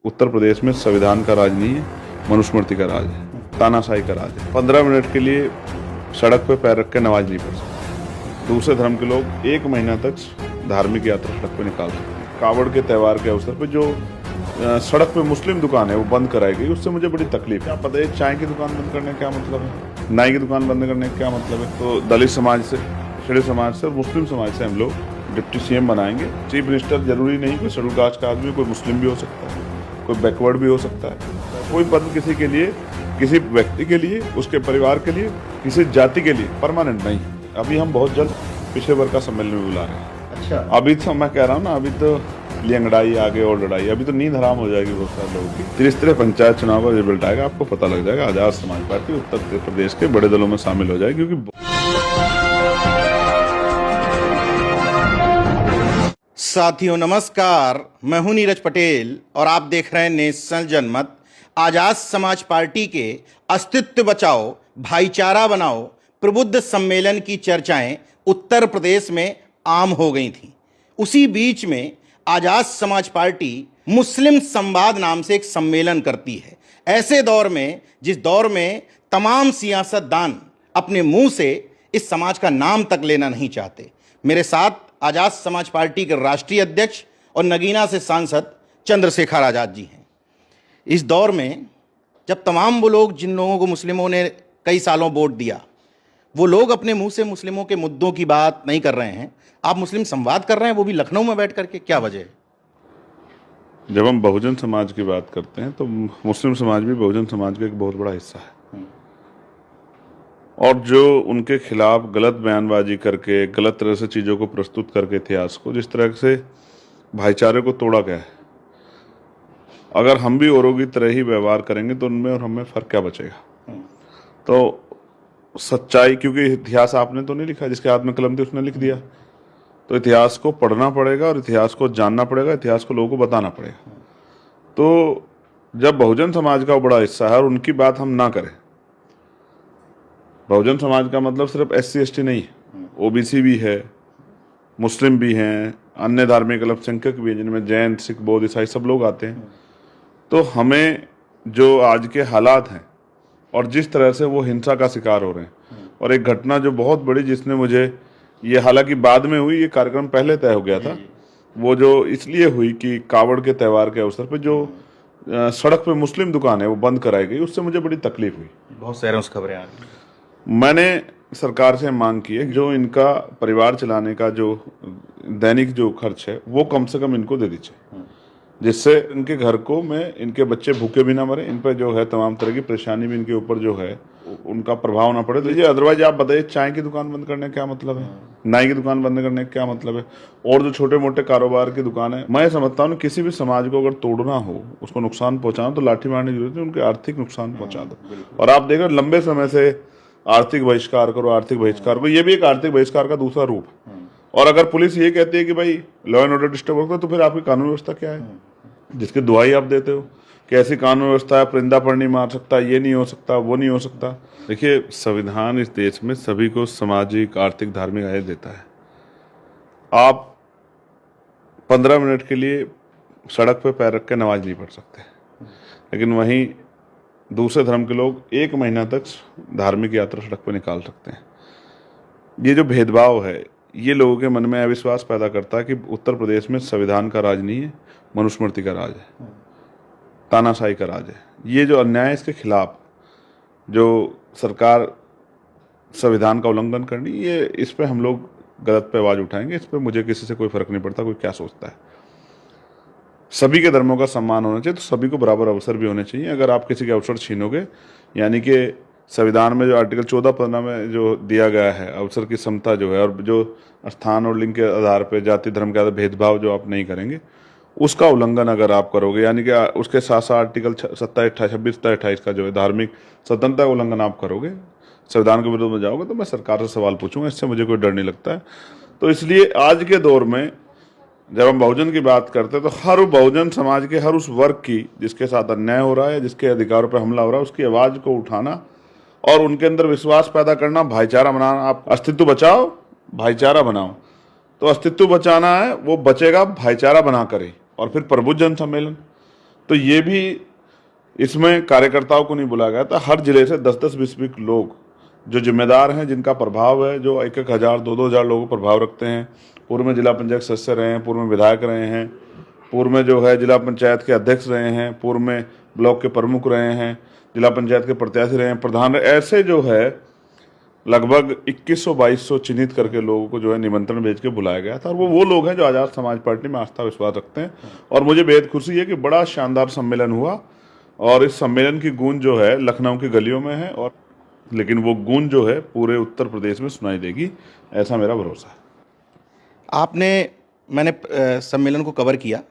उत्तर प्रदेश में संविधान का राज नहीं है, मनुस्मृति का राज है, तानाशाही का राज है। 15 मिनट के लिए सड़क पे पैर रख के नमाज नहीं पढ़ सकते। दूसरे धर्म के लोग 1 महीना तक धार्मिक यात्रा सड़क पे निकाल सकते हैं। कावड़ के त्यौहार के अवसर पे जो सड़क पे मुस्लिम दुकान है वो बंद कराई गई, उससे मुझे बड़ी तकलीफ है। आप बताइए, चाय की दुकान बंद करने का क्या मतलब है, नाई की दुकान बंद करने का क्या मतलब है? तो दलित समाज से, पिछड़े समाज से और मुस्लिम समाज से हम लोग डिप्टी सीएम बनाएंगे। चीफ मिनिस्टर जरूरी नहीं कोई शेड्यूल कास्ट का आदमी, कोई मुस्लिम भी हो सकता है, कोई बैकवर्ड भी हो सकता है। कोई पद किसी के लिए, किसी व्यक्ति के लिए, उसके परिवार के लिए, किसी जाति के लिए परमानेंट नहीं। अभी हम बहुत जल्द पिछले वर्ग का सम्मेलन में बुला रहे हैं। अच्छा, अभी तो मैं कह रहा हूँ ना, अभी तो लिंगड़ाई आगे और लड़ाई, अभी तो नींद हराम हो जाएगी बहुत सारे लोगों की। तीसरे पंचायत चुनाव का रिजल्ट आएगा, आपको पता लग जाएगा। आजाद समाज पार्टी उत्तर प्रदेश के बड़े दलों में शामिल हो जाएगी, क्योंकि साथियों नमस्कार, मैं हूं नीरज पटेल और आप देख रहे हैं नेशनल जनमत। आजाद समाज पार्टी के अस्तित्व बचाओ, भाईचारा बनाओ, प्रबुद्ध सम्मेलन की चर्चाएं उत्तर प्रदेश में आम हो गई थीं। उसी बीच में आजाद समाज पार्टी मुस्लिम संवाद नाम से एक सम्मेलन करती है। ऐसे दौर में, जिस दौर में तमाम सियासतदान अपने मुंह से इस समाज का नाम तक लेना नहीं चाहते, मेरे साथ आजाद समाज पार्टी के राष्ट्रीय अध्यक्ष और नगीना से सांसद चंद्रशेखर आजाद जी हैं। इस दौर में जब तमाम वो लोग जिन लोगों को मुस्लिमों ने कई सालों वोट दिया, वो लोग अपने मुंह से मुस्लिमों के मुद्दों की बात नहीं कर रहे हैं, आप मुस्लिम संवाद कर रहे हैं, वो भी लखनऊ में बैठ करके, क्या वजह है? जब हम बहुजन समाज की बात करते हैं तो मुस्लिम समाज भी बहुजन समाज का एक बहुत बड़ा हिस्सा है। और जो उनके खिलाफ गलत बयानबाजी करके, गलत तरह से चीज़ों को प्रस्तुत करके, इतिहास को जिस तरह से भाईचारे को तोड़ा गया है, अगर हम भी औरों की तरह ही व्यवहार करेंगे तो उनमें और हमें फ़र्क क्या बचेगा? तो सच्चाई, क्योंकि इतिहास आपने तो नहीं लिखा, जिसके हाथ में कलम थी उसने लिख दिया। तो इतिहास को पढ़ना पड़ेगा और इतिहास को जानना पड़ेगा, इतिहास को लोगों को बताना पड़ेगा। तो जब बहुजन समाज का बड़ा हिस्सा है और उनकी बात हम ना करें, बहुजन समाज का मतलब सिर्फ SC ST नहीं है, OBC भी है, मुस्लिम भी हैं, अन्य धार्मिक अल्पसंख्यक भी हैं, जिनमें जैन, सिख, बौद्ध, ईसाई सब लोग आते हैं। तो हमें जो आज के हालात हैं और जिस तरह से वो हिंसा का शिकार हो रहे हैं, और एक घटना जो बहुत बड़ी, जिसने मुझे, ये हालांकि बाद में हुई, ये कार्यक्रम पहले तय हो गया था, वो जो इसलिए हुई कि कावड़ के त्यौहार के अवसर पर जो सड़क पे मुस्लिम दुकान है वो बंद कराई गई, उससे मुझे बड़ी तकलीफ हुई। बहुत शहरों से खबरें आ रही हैं। मैंने सरकार से मांग की है, जो इनका परिवार चलाने का जो दैनिक जो खर्च है वो कम से कम इनको दे दीजिए, जिससे इनके घर को में इनके बच्चे भूखे भी ना मरे, इन पर जो है तमाम तरह की परेशानी भी इनके ऊपर जो है उनका प्रभाव ना पड़े। तो अदरवाइज आप बताइए, चाय की दुकान बंद करने का क्या मतलब है, नाई की दुकान बंद करने का क्या मतलब है, और जो छोटे मोटे कारोबार की दुकान है। मैं समझता हूँ किसी भी समाज को अगर तोड़ना हो, उसको नुकसान पहुंचाना, तो लाठी मारने की जरूरत है, उनके आर्थिक नुकसान पहुंचा दो। और आप देखो, लंबे समय से आर्थिक बहिष्कार करो, आर्थिक बहिष्कार करो, ये भी एक आर्थिक बहिष्कार का दूसरा रूप है। और अगर पुलिस ये कहती है कि भाई लॉ एंड ऑर्डर डिस्टर्ब होता है, तो फिर आपकी कानून व्यवस्था क्या है, जिसकी दुहाई आप देते हो कि ऐसी कानून व्यवस्था है, परिंदा पर नहीं मार सकता, ये नहीं हो सकता, वो नहीं हो सकता। देखिए, संविधान इस देश में सभी को सामाजिक, आर्थिक, धार्मिक आज़ादी देता है। आप 15 मिनट के लिए सड़क पे पैर रख के नमाज नहीं पढ़ सकते, लेकिन वहीं दूसरे धर्म के लोग 1 महीना तक धार्मिक यात्रा सड़क पर निकाल सकते हैं। ये जो भेदभाव है, ये लोगों के मन में अविश्वास पैदा करता है कि उत्तर प्रदेश में संविधान का राज नहीं है, मनुस्मृति का राज है, तानाशाही का राज है। ये जो अन्याय है, इसके खिलाफ जो सरकार संविधान का उल्लंघन करनी, ये इस पे हम लोग गलत पे आवाज़ उठाएंगे। इस पे मुझे किसी से कोई फर्क नहीं पड़ता कोई क्या सोचता है। सभी के धर्मों का सम्मान होना चाहिए, तो सभी को बराबर अवसर भी होने चाहिए। अगर आप किसी के अवसर छीनोगे, यानी कि संविधान में जो आर्टिकल 14-15 में जो दिया गया है अवसर की समता जो है, और जो स्थान और लिंग के आधार पर, जाति धर्म के आधार भेदभाव जो आप नहीं करेंगे, उसका उल्लंघन अगर आप करोगे, यानी कि उसके साथ साथ आर्टिकल 27, 26, 28 का जो है धार्मिक स्वतंत्रता का उल्लंघन आप करोगे, संविधान के विरुद्ध में जाओगे, तो मैं सरकार से सवाल पूछूंगा। इससे मुझे कोई डर नहीं लगता है। तो इसलिए आज के दौर में जब हम बहुजन की बात करते हैं, तो हर बहुजन समाज के हर उस वर्ग की, जिसके साथ अन्याय हो रहा है, जिसके अधिकारों पर हमला हो रहा है, उसकी आवाज़ को उठाना और उनके अंदर विश्वास पैदा करना, भाईचारा बनाना। आप अस्तित्व बचाओ, भाईचारा बनाओ। तो अस्तित्व बचाना है, वो बचेगा भाईचारा बना करे। और फिर प्रबुद्ध जन सम्मेलन, तो ये भी इसमें कार्यकर्ताओं को नहीं बुलाया गया था। हर जिले से 10-10, 20-20 लोग जो जिम्मेदार हैं, जिनका प्रभाव है, जो 1-1 हज़ार 2-2 हज़ार लोगों को प्रभाव रखते हैं। पूर्व में जिला पंचायत सदस्य रहे हैं, पूर्व में विधायक रहे हैं, पूर्व में जो है जिला पंचायत के अध्यक्ष रहे हैं, पूर्व में ब्लॉक के प्रमुख रहे हैं, जिला पंचायत के प्रत्याशी रहे हैं, प्रधान रहे, ऐसे जो है लगभग 2100-2200 चिन्हित करके लोगों को जो है निमंत्रण भेज के बुलाया गया था। और वो लोग हैं जो आज़ाद समाज पार्टी में आस्था विश्वास रखते हैं। और मुझे बेहद खुशी है कि बड़ा शानदार सम्मेलन हुआ और इस सम्मेलन की गूंज जो है लखनऊ की गलियों में है, और लेकिन वो गूंज जो है पूरे उत्तर प्रदेश में सुनाई देगी, ऐसा मेरा भरोसा है। मैंने सम्मेलन को कवर किया,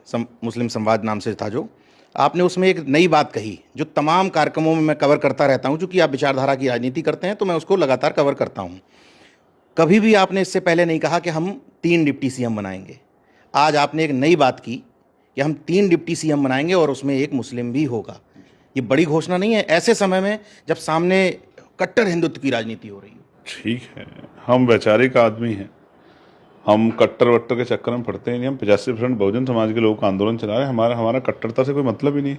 मुस्लिम संवाद नाम से था जो, आपने उसमें एक नई बात कही जो तमाम कार्यक्रमों में मैं कवर करता रहता हूं, क्योंकि आप विचारधारा की राजनीति करते हैं तो मैं उसको लगातार कवर करता हूं। कभी भी आपने इससे पहले नहीं कहा कि हम 3 डिप्टी सीएम बनाएंगे। आज आपने एक नई बात की कि हम 3 डिप्टी सीएम बनाएंगे और उसमें एक मुस्लिम भी होगा। ये बड़ी घोषणा नहीं है ऐसे समय में जब सामने कट्टर हिंदुत्व की राजनीति हो रही है? ठीक है, हम वैचारिक आदमी हैं, हम कट्टर वट्टर के चक्कर में पड़ते ही नहीं। हम 85% बहुजन समाज के लोगों का आंदोलन चला रहे हैं। हमारा कट्टरता से कोई मतलब ही नहीं।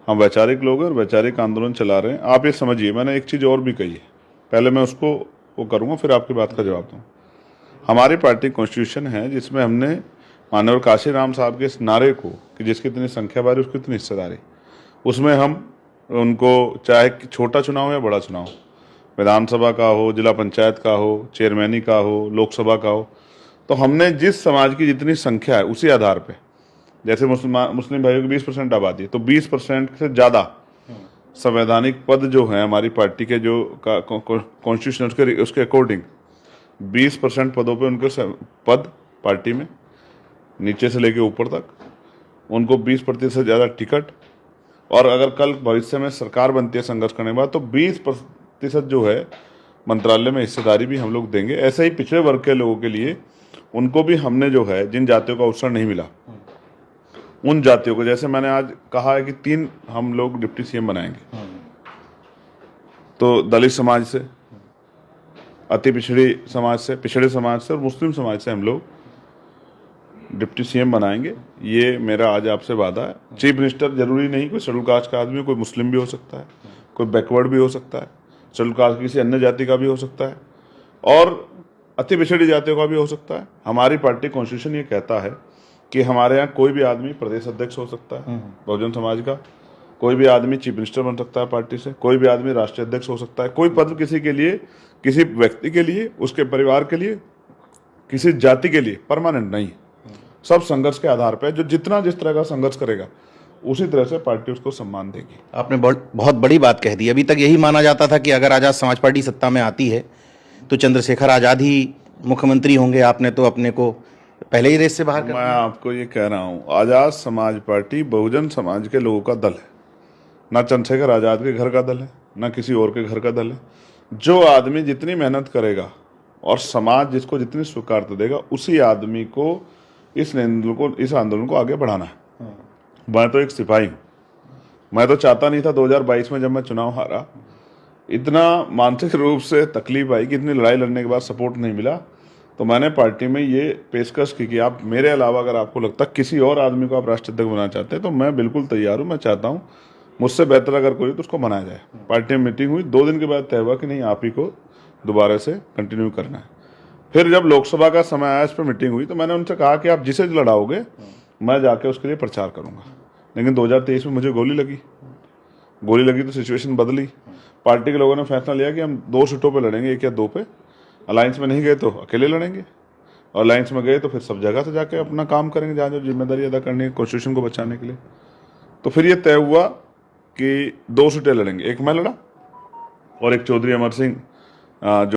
हम वैचारिक लोग हैं और वैचारिक आंदोलन चला रहे हैं। आप ये समझिए, मैंने एक चीज़ और भी कही है, पहले मैं उसको वो करूँगा फिर आपकी बात का जवाब दूँ। हमारी पार्टी कॉन्स्टिट्यूशन है जिसमें हमने माननीय काशी राम साहब के इस नारे को कि जिसकी इतनी संख्या बारी उसकी इतनी हिस्सेदारी, उसमें हम उनको चाहे छोटा चुनाव या बड़ा चुनाव, विधानसभा का हो, जिला पंचायत का हो, चेयरमैनी का हो, लोकसभा का हो, तो हमने जिस समाज की जितनी संख्या है उसी आधार पे, जैसे मुस्लिम भाइयों की 20% आबादी है तो 20% से ज़्यादा संवैधानिक पद जो हैं हमारी पार्टी के जो कॉन्स्टिट्यूशन उसके अकॉर्डिंग 20% पदों पे उनके पद पार्टी में नीचे से लेके ऊपर तक उनको 20% से ज़्यादा टिकट, और अगर कल भविष्य में सरकार बनती है संघर्ष करने के बाद तो 20% जो है मंत्रालय में हिस्सेदारी भी हम लोग देंगे। ऐसे ही पिछड़े वर्ग के लोगों के लिए उनको भी हमने जो है, जिन जातियों का अवसर नहीं मिला उन जातियों को, जैसे मैंने आज कहा है कि 3 हम लोग डिप्टी सीएम बनाएंगे, तो दलित समाज से, अति पिछड़े समाज से और मुस्लिम समाज से हम लोग डिप्टी सीएम बनाएंगे। ये मेरा आज आपसे वादा है। चीफ मिनिस्टर जरूरी नहीं कोई शेड्यूल कास्ट का आदमी, कोई मुस्लिम भी हो सकता है, कोई बैकवर्ड भी हो सकता है, शेड्यूल कास्ट किसी अन्य जाति का भी हो सकता है और अति पिछड़ी जातियों का भी हो सकता है। हमारी पार्टी कॉन्स्टिट्यूशन ये कहता है कि हमारे यहाँ कोई भी आदमी प्रदेश अध्यक्ष हो सकता है बहुजन समाज का, कोई भी आदमी चीफ मिनिस्टर बन सकता है पार्टी से, कोई भी आदमी राष्ट्रीय अध्यक्ष हो सकता है। कोई पद किसी के लिए, किसी व्यक्ति के लिए, उसके परिवार के लिए, किसी जाति के लिए परमानेंट नहीं। सब संघर्ष के आधार पर, जो जितना जिस तरह का संघर्ष करेगा उसी तरह से पार्टी उसको सम्मान देगी। आपने बहुत बड़ी बात कह दी। अभी तक यही माना जाता था कि अगर आज़ाद समाज पार्टी सत्ता में आती है तो चंद्रशेखर आज़ाद ही मुख्यमंत्री होंगे। आपने तो अपने को पहले ही रेस से बाहर कर मैं आपको ये कह रहा हूँ, आज़ाद समाज पार्टी बहुजन समाज के लोगों का दल है, ना चंद्रशेखर आज़ाद के घर का दल है, ना किसी और के घर का दल है। जो आदमी जितनी मेहनत करेगा और समाज जिसको जितनी स्वीकारता देगा उसी आदमी को इस आंदोलन को आगे बढ़ाना है। मैं तो एक सिपाही हूँ। मैं तो चाहता नहीं था 2022 में जब मैं चुनाव हारा, इतना मानसिक रूप से तकलीफ आई कि इतनी लड़ाई लड़ने के बाद सपोर्ट नहीं मिला, तो मैंने पार्टी में ये पेशकश की कि आप मेरे अलावा अगर आपको लगता किसी और आदमी को आप राष्ट्रीय अध्यक्ष बनाना चाहते हैं तो मैं बिल्कुल तैयार हूँ। मैं चाहता हूँ मुझसे बेहतर अगर कोई तो उसको बनाया जाए। पार्टी में मीटिंग हुई, 2 दिन के बाद तय हुआ कि नहीं, आप ही को दोबारा से कंटिन्यू करना है। फिर जब लोकसभा का समय आया, इस पर मीटिंग हुई, तो मैंने उनसे कहा कि आप जिसे लड़ाओगे मैं जाके उसके लिए प्रचार करूँगा। लेकिन 2023 में मुझे गोली लगी तो सिचुएशन बदली। पार्टी के लोगों ने फैसला लिया कि हम 2 सीटों पे लड़ेंगे, 1 या 2 पे। अलायंस में नहीं गए तो अकेले लड़ेंगे, और अलायंस में गए तो फिर सब जगह से जाके अपना काम करेंगे जहाँ जो जिम्मेदारी अदा करनी है कॉन्स्टिट्यूशन को बचाने के लिए। तो फिर ये तय हुआ कि 2 सीटें लड़ेंगे। एक मैं लड़ा और एक चौधरी अमर सिंह जो